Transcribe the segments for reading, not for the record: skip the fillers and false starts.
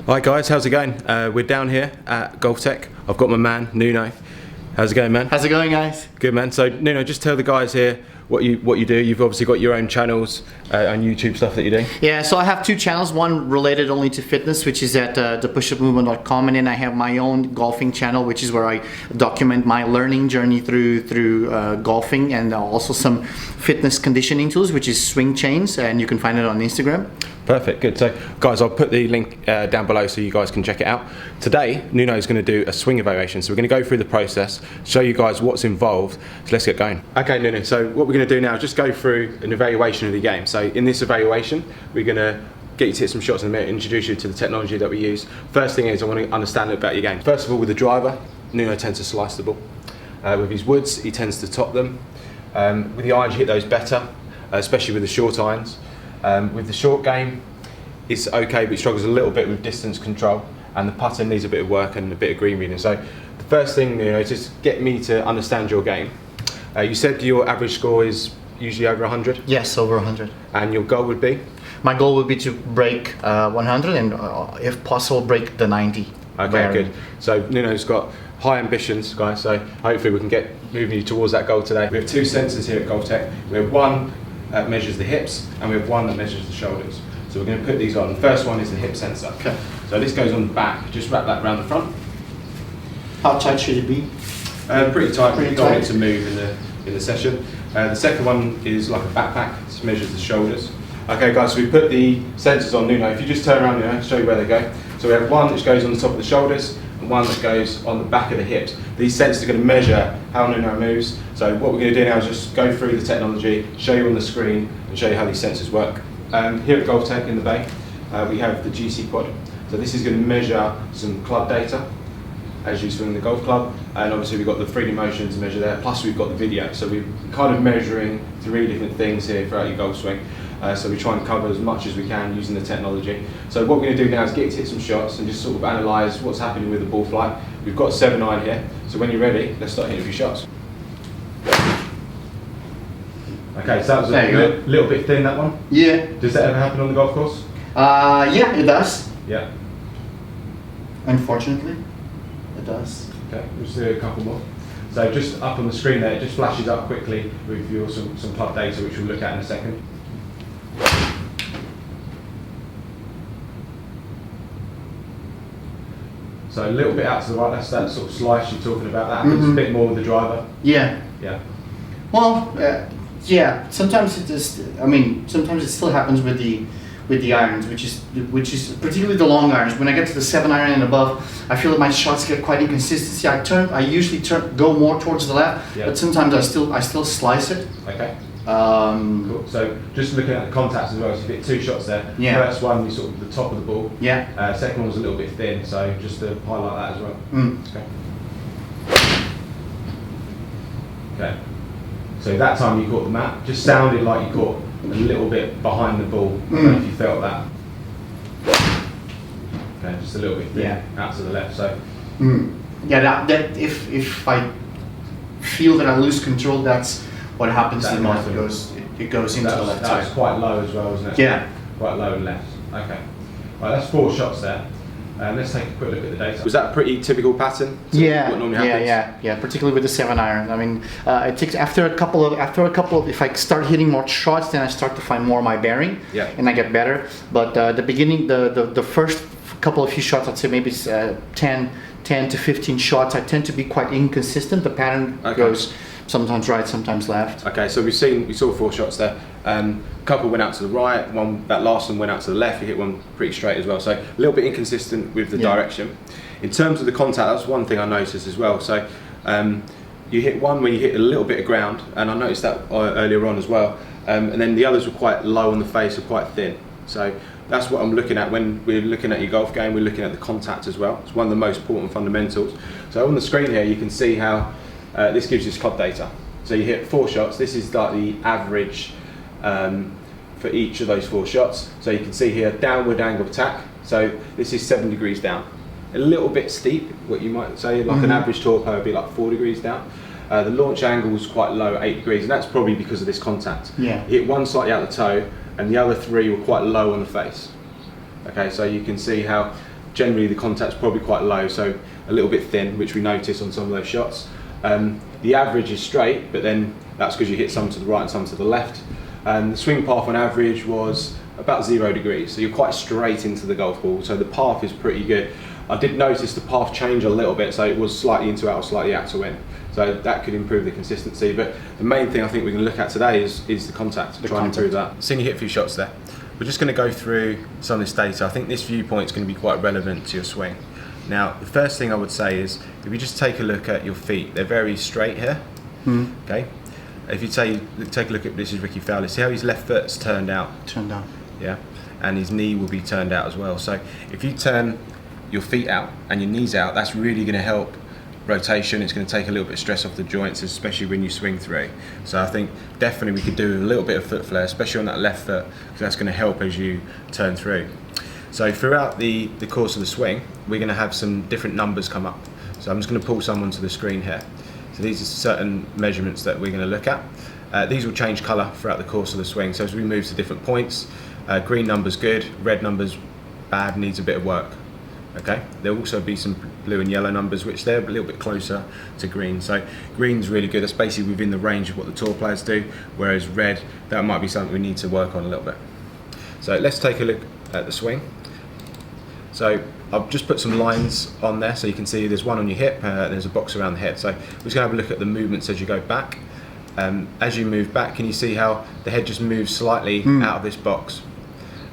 Hi guys, how's it going? We're down here at GOLFTEC. I've got my man, Nuno. How's it going, man? How's it going, guys? Good, man. So Nuno, just tell the guys here what you do. You've obviously got your own channels on YouTube stuff that you do. Yeah, so I have two channels, one related only to fitness, which is at thepushupmovement.com, and then I have my own golfing channel, which is where I document my learning journey through golfing, and also some fitness conditioning tools, which is swing chains, and you can find it on Instagram. Perfect, good. So guys, I'll put the link down below so you guys can check it out. Today, Nuno is going to do a swing evaluation. So we're going to go through the process, show you guys what's involved. So let's get going. Okay, Nuno, so what we're going to do now is just go through an evaluation of the game. So in this evaluation, we're going to get you to hit some shots in a minute, introduce you to the technology that we use. First thing is I want to understand a bit about your game. First of all, with the driver, Nuno tends to slice the ball. With his woods, he tends to top them. With the irons, you hit those better, especially with the short irons. With the short game, it's okay, but he struggles a little bit with distance control, and the putter needs a bit of work and a bit of green reading. So the first thing, you know, is just get me to understand your game. You said your average score is usually over 100? Yes, over 100. And your goal would be? My goal would be to break 100 and, if possible, break the 90. Okay, good. So Nuno's got high ambitions, guys, so hopefully we can get moving you towards that goal today. We have two sensors here at GOLFTEC. We have one that measures the hips, and we have one that measures the shoulders. So we're going to put these on. The first one is the hip sensor. Okay. So this goes on the back. Just wrap that around the front. How tight should it be? Pretty tight. Pretty Don't want tight. it to move in the session. The second one is like a backpack. This measures the shoulders. Okay, guys. So we put the sensors on Nuno. If you just turn around, Nuno, I'll show you where they go. So we have one which goes on the top of the shoulders, and one that goes on the back of the hips. These sensors are going to measure how Nuno moves. So what we're going to do now is just go through the technology, show you on the screen, and show you how these sensors work. Here at GOLFTEC in the Bay, we have the GC quad. So this is going to measure some club data as you swing the golf club, and obviously we've got the 3D motion to measure there, plus we've got the video. So we're kind of measuring 3 different things here throughout your golf swing. So we try and cover as much as we can using the technology. So what we're going to do now is get you to hit some shots and just sort of analyse what's happening with the ball flight. We've got 7-iron here, so when you're ready, let's start hitting a few shots. Okay, so that was a little bit thin, that one? Yeah. Does that ever happen on the golf course? Yeah, it does. Yeah. Unfortunately, it does. Okay, we'll just do a couple more. So just up on the screen there, it just flashes up quickly with your some club data, which we'll look at in a second. So a little bit out to the right, that's that sort of slice you're talking about. That happens a bit more with the driver. Yeah. Yeah. Well, yeah. Sometimes it just. I mean, sometimes it still happens with the irons, which is particularly the long irons. When I get to the 7-iron and above, I feel that my shots get quite inconsistency. I usually go more towards the left, but sometimes I still slice it. Okay. Cool. So just looking at the contacts as well, so you hit 2 shots there. Yeah. First one, you sort of the top of the ball. Yeah. Second one was a little bit thin, so just to highlight that as well. Okay. Okay. So that time you caught the mat, just sounded like you caught a little bit behind the ball. I don't know if you felt that. Okay, just a little bit thin, out to the left. So. Yeah, that if I feel that I lose control, that's what happens to the most. It goes into the left side. That's quite low as well, isn't it? Yeah. Quite low and left. Okay. Right, that's 4 shots there. Let's take a quick look at the data. Was that a pretty typical pattern? Yeah. What normally happens? Yeah. Particularly with the 7-iron. I mean, it takes after a couple of. If I start hitting more shots, then I start to find more of my bearing. Yeah. And I get better. But the beginning, the first couple of few shots, I'd say maybe 10 to 15 shots. I tend to be quite inconsistent. The pattern goes sometimes right, sometimes left. Okay, so we saw 4 shots there. Couple went out to the right, that last one went out to the left. You hit one pretty straight as well. So a little bit inconsistent with the direction. In terms of the contact, that's one thing I noticed as well. So you hit one where you hit a little bit of ground, and I noticed that earlier on as well. And then the others were quite low on the face, or quite thin. So that's what I'm looking at when we're looking at your golf game. We're looking at the contact as well. It's one of the most important fundamentals. So on the screen here, you can see how this gives you club data. So you hit 4 shots. This is like the average for each of those 4 shots. So you can see here, downward angle attack. So this is 7 degrees down. A little bit steep, what you might say, like an average torpedo would be like 4 degrees down. The launch angle is quite low, 8 degrees, and that's probably because of this contact. Yeah. You hit one slightly out the toe, and the other 3 were quite low on the face. Okay, so you can see how generally the contact's probably quite low, so a little bit thin, which we notice on some of those shots. The average is straight, but then that's because you hit some to the right and some to the left. The swing path on average was about 0 degrees, so you're quite straight into the golf ball, so the path is pretty good. I did notice the path change a little bit, so it was slightly into out or slightly out to in, so that could improve the consistency. But the main thing I think we're going to look at today is the contact, try and improve that. Seen you hit a few shots there. We're just going to go through some of this data. I think this viewpoint is going to be quite relevant to your swing. Now, the first thing I would say is, if you just take a look at your feet, they're very straight here, okay? If you take a look at, this is Ricky Fowler, see how his left foot's turned out? Turned down. Yeah, and his knee will be turned out as well. So if you turn your feet out and your knees out, that's really going to help rotation. It's going to take a little bit of stress off the joints, especially when you swing through. So I think definitely we could do a little bit of foot flare, especially on that left foot, because that's going to help as you turn through. So throughout the course of the swing, we're going to have some different numbers come up. So I'm just going to pull some onto the screen here. So these are certain measurements that we're going to look at. These will change colour throughout the course of the swing. So as we move to different points, green number's good, red number's bad, needs a bit of work. Okay, there'll also be some blue and yellow numbers, which they're a little bit closer to green. So green's really good, that's basically within the range of what the tour players do, whereas red, that might be something we need to work on a little bit. So let's take a look at the swing. So I've just put some lines on there so you can see there's one on your hip, there's a box around the head. So we're just going to have a look at the movements as you go back. As you move back, can you see how the head just moves slightly out of this box?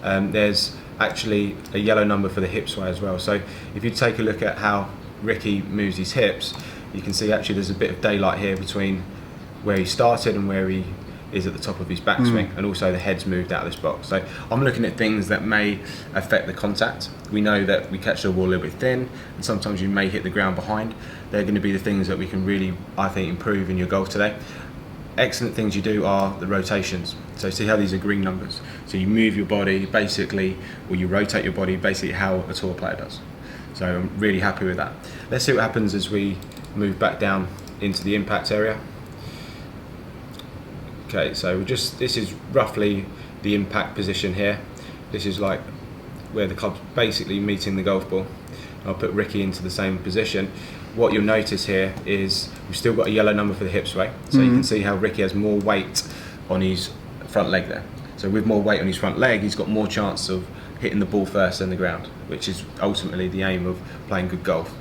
There's actually a yellow number for the hip sway as well. So if you take a look at how Ricky moves his hips, you can see actually there's a bit of daylight here between where he started and where he is at the top of his backswing, and also the head's moved out of this box. So I'm looking at things that may affect the contact. We know that we catch the ball a little bit thin, and sometimes you may hit the ground behind. They're going to be the things that we can really, I think, improve in your golf today. Excellent things you do are the rotations. So see how these are green numbers. So you move your body basically, or you rotate your body basically how a tour player does. So I'm really happy with that. Let's see what happens as we move back down into the impact area. Okay, so this is roughly the impact position here. This is like where the club's basically meeting the golf ball. I'll put Ricky into the same position. What you'll notice here is we've still got a yellow number for the hip sway. So you can see how Ricky has more weight on his front leg there. So with more weight on his front leg, he's got more chance of hitting the ball first than the ground, which is ultimately the aim of playing good golf.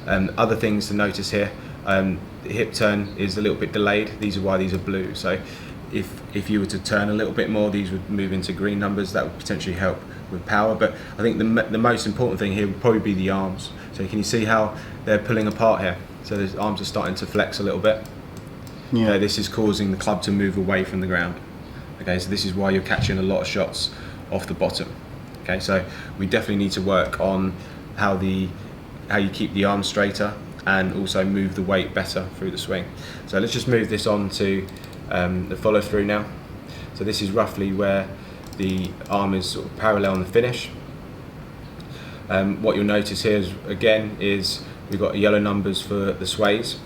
Other things to notice here, the hip turn is a little bit delayed. These are why these are blue. So if you were to turn a little bit more, these would move into green numbers. That would potentially help with power. But I think the most important thing here would probably be the arms. So can you see how they're pulling apart here? So the arms are starting to flex a little bit. Yeah. Okay, this is causing the club to move away from the ground. Okay, so this is why you're catching a lot of shots off the bottom. Okay, so we definitely need to work on how you keep the arms straighter and also move the weight better through the swing. So let's just move this on to the follow through now. So this is roughly where the arm is sort of parallel on the finish. What you'll notice here is we've got yellow numbers for the sways.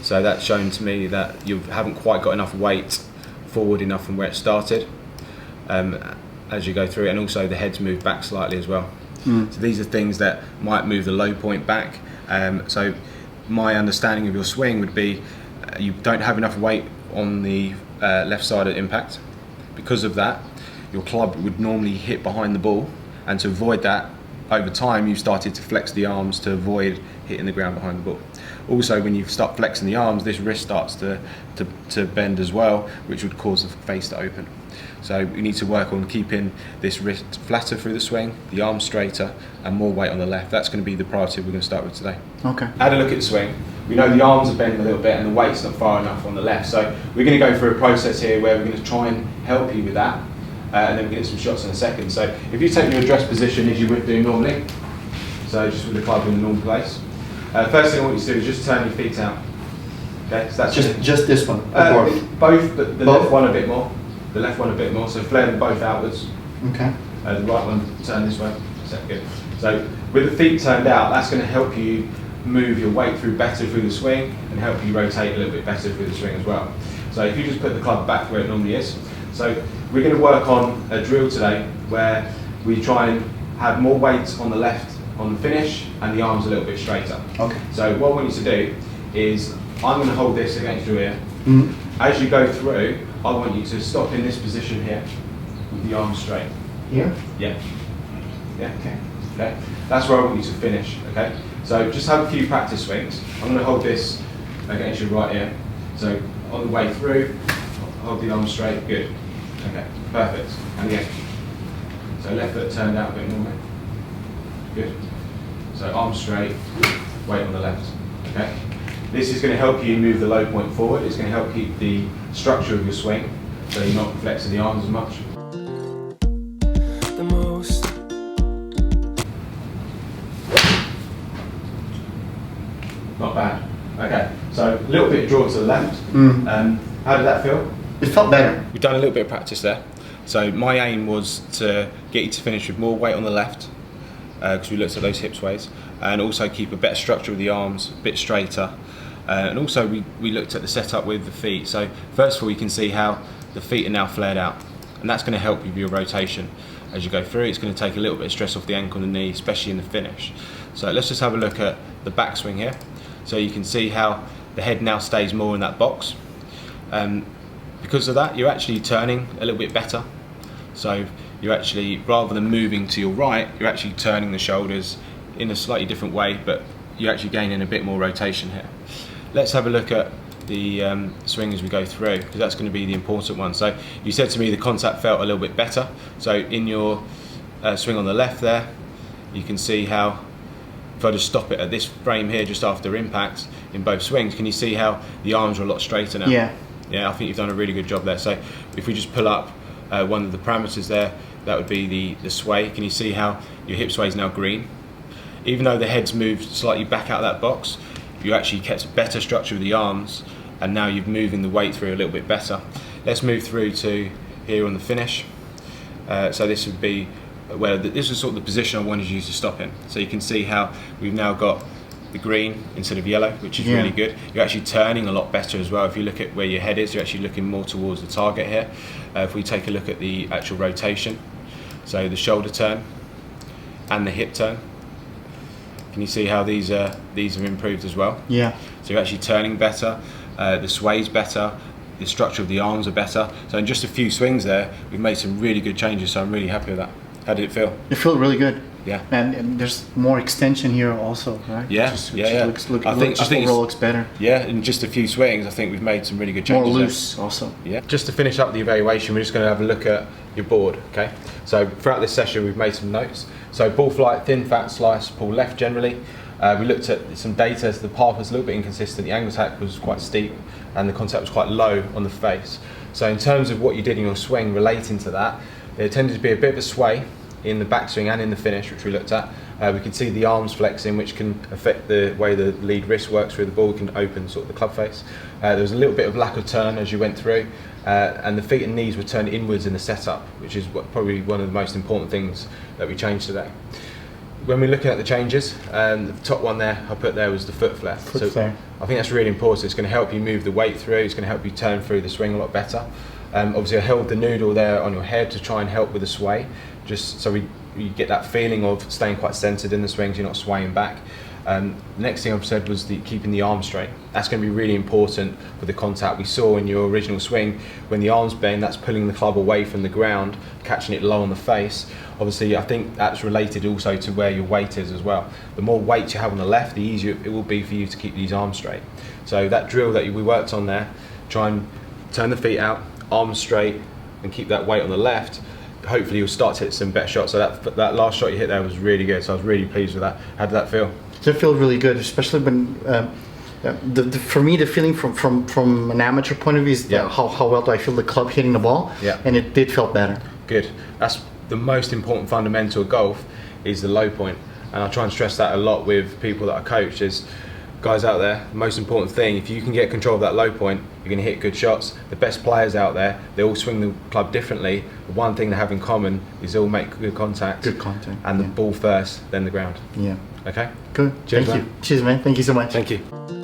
So that's shown to me that you haven't quite got enough weight forward enough from where it started as you go through, and also the head's moved back slightly as well. So these are things that might move the low point back. So my understanding of your swing would be you don't have enough weight on the left side of impact. Because of that, your club would normally hit behind the ball, and to avoid that, over time you've started to flex the arms to avoid hitting the ground behind the ball. Also, when you start flexing the arms, this wrist starts to bend as well, which would cause the face to open. So we need to work on keeping this wrist flatter through the swing, the arm straighter, and more weight on the left. That's going to be the priority we're going to start with today. Okay. Had a look at the swing. We know the arms are bending a little bit and the weight's not far enough on the left. So we're going to go through a process here where we're going to try and help you with that. And then we'll get some shots in a second. So if you take your address position as you would do normally, so just with the club in the normal place. First thing I want you to do is just turn your feet out. Okay, so that's just this one. Both, but the left one a bit more. The left one a bit more. So flare them both outwards. Okay. The right one turn this way. So good. So with the feet turned out, that's going to help you move your weight better through the swing and help you rotate a little bit better through the swing as well. So if you just put the club back where it normally is. So we're going to work on a drill today where we try and have more weight on the left on the finish and the arms a little bit straighter. Okay. So what I want you to do is, I'm going to hold this against your ear. Mm-hmm. As you go through, I want you to stop in this position here with the arms straight. Here? Yeah. Yeah. Okay. That's where I want you to finish. Okay. So just have a few practice swings. I'm going to hold this against your right ear. So on the way through, hold the arms straight. Good. Okay. Perfect. And again. So left foot turned out a bit more, mate. Good. So arms straight, weight on the left. Okay. This is going to help you move the low point forward. It's going to help keep the structure of your swing, so you're not flexing the arms as much. The most. Not bad. Okay. So a little bit draw to the left. How did that feel? It felt better. We've done a little bit of practice there. So my aim was to get you to finish with more weight on the left, because we looked at those hip sways, and also keep a better structure of the arms, a bit straighter. And also we looked at the setup with the feet. So first of all, you can see how the feet are now flared out, and that's going to help you with your rotation as you go through. It's going to take a little bit of stress off the ankle and the knee, especially in the finish. So let's just have a look at the backswing here. So you can see how the head now stays more in that box. Because of that, you're actually turning a little bit better. So you're actually, rather than moving to your right, you're actually turning the shoulders in a slightly different way, but you're actually gaining a bit more rotation here. Let's have a look at the swing as we go through, because that's going to be the important one. So you said to me the contact felt a little bit better. So in your swing on the left there, you can see how, if I just stop it at this frame here just after impact in both swings, can you see how the arms are a lot straighter now? Yeah. Yeah, I think you've done a really good job there. So if we just pull up one of the parameters there, that would be the sway. Can you see how your hip sway is now green? Even though the head's moved slightly back out of that box, you actually kept a better structure of the arms, and now you're moving the weight through a little bit better. Let's move through to here on the finish. So this would be where this is sort of the position I wanted you to stop in. So you can see how we've now got the green instead of yellow, which is really good. You're actually turning a lot better as well. If you look at where your head is, you're actually looking more towards the target here. If we take a look at the actual rotation, so the shoulder turn and the hip turn, can you see how these have improved as well? Yeah. So you're actually turning better, the sway's better, the structure of the arms are better. So in just a few swings there, we've made some really good changes, so I'm really happy with that. How did it feel? It felt really good. Yeah. And there's more extension here also, right? Yeah, Overall looks better. Yeah, in just a few swings, I think we've made some really good changes. More loose also. Yeah. Just to finish up the evaluation, we're just going to have a look at your board, okay? So throughout this session, we've made some notes. So ball flight, thin, fat, slice, pull left generally. We looked at some data, so the path was a little bit inconsistent, the angle attack was quite steep, and the contact was quite low on the face. So in terms of what you did in your swing relating to that, there tended to be a bit of a sway in the backswing and in the finish, which we looked at. We can see the arms flexing, which can affect the way the lead wrist works through the ball. We can open sort of the club face. There was a little bit of lack of turn as you went through, and the feet and knees were turned inwards in the setup, which is probably one of the most important things that we changed today. When we're looking at the changes, the top one there I put there was the foot flare. Foot flare. I think that's really important. It's going to help you move the weight through. It's going to help you turn through the swing a lot better. Obviously I held the noodle there on your head to try and help with the sway, just so you get that feeling of staying quite centered in the swings, you're not swaying back. The next thing I've said was keeping the arm straight. That's going to be really important for the contact. We saw in your original swing, when the arms bend, that's pulling the club away from the ground, catching it low on the face. Obviously, I think that's related also to where your weight is as well. The more weight you have on the left, the easier it will be for you to keep these arms straight. So that drill that we worked on there, try and turn the feet out, arms straight, and keep that weight on the left. Hopefully you'll start to hit some better shots. So that last shot you hit there was really good, so I was really pleased with that. How did that feel? It felt really good, especially when for me the feeling from an amateur point of view is how well do I feel the club hitting the ball, and it did feel better. Good. That's the most important fundamental of golf, is the low point, and I try and stress that a lot with people that I coach. Is guys out there, the most important thing, if you can get control of that low point, you're going to hit good shots. The best players out there, they all swing the club differently. The one thing they have in common is they all make good contact. Good contact. And the ball first, then the ground. Yeah. Okay? Good. Cheers, Thank man. you. Cheers, man. Thank you so much. Thank you.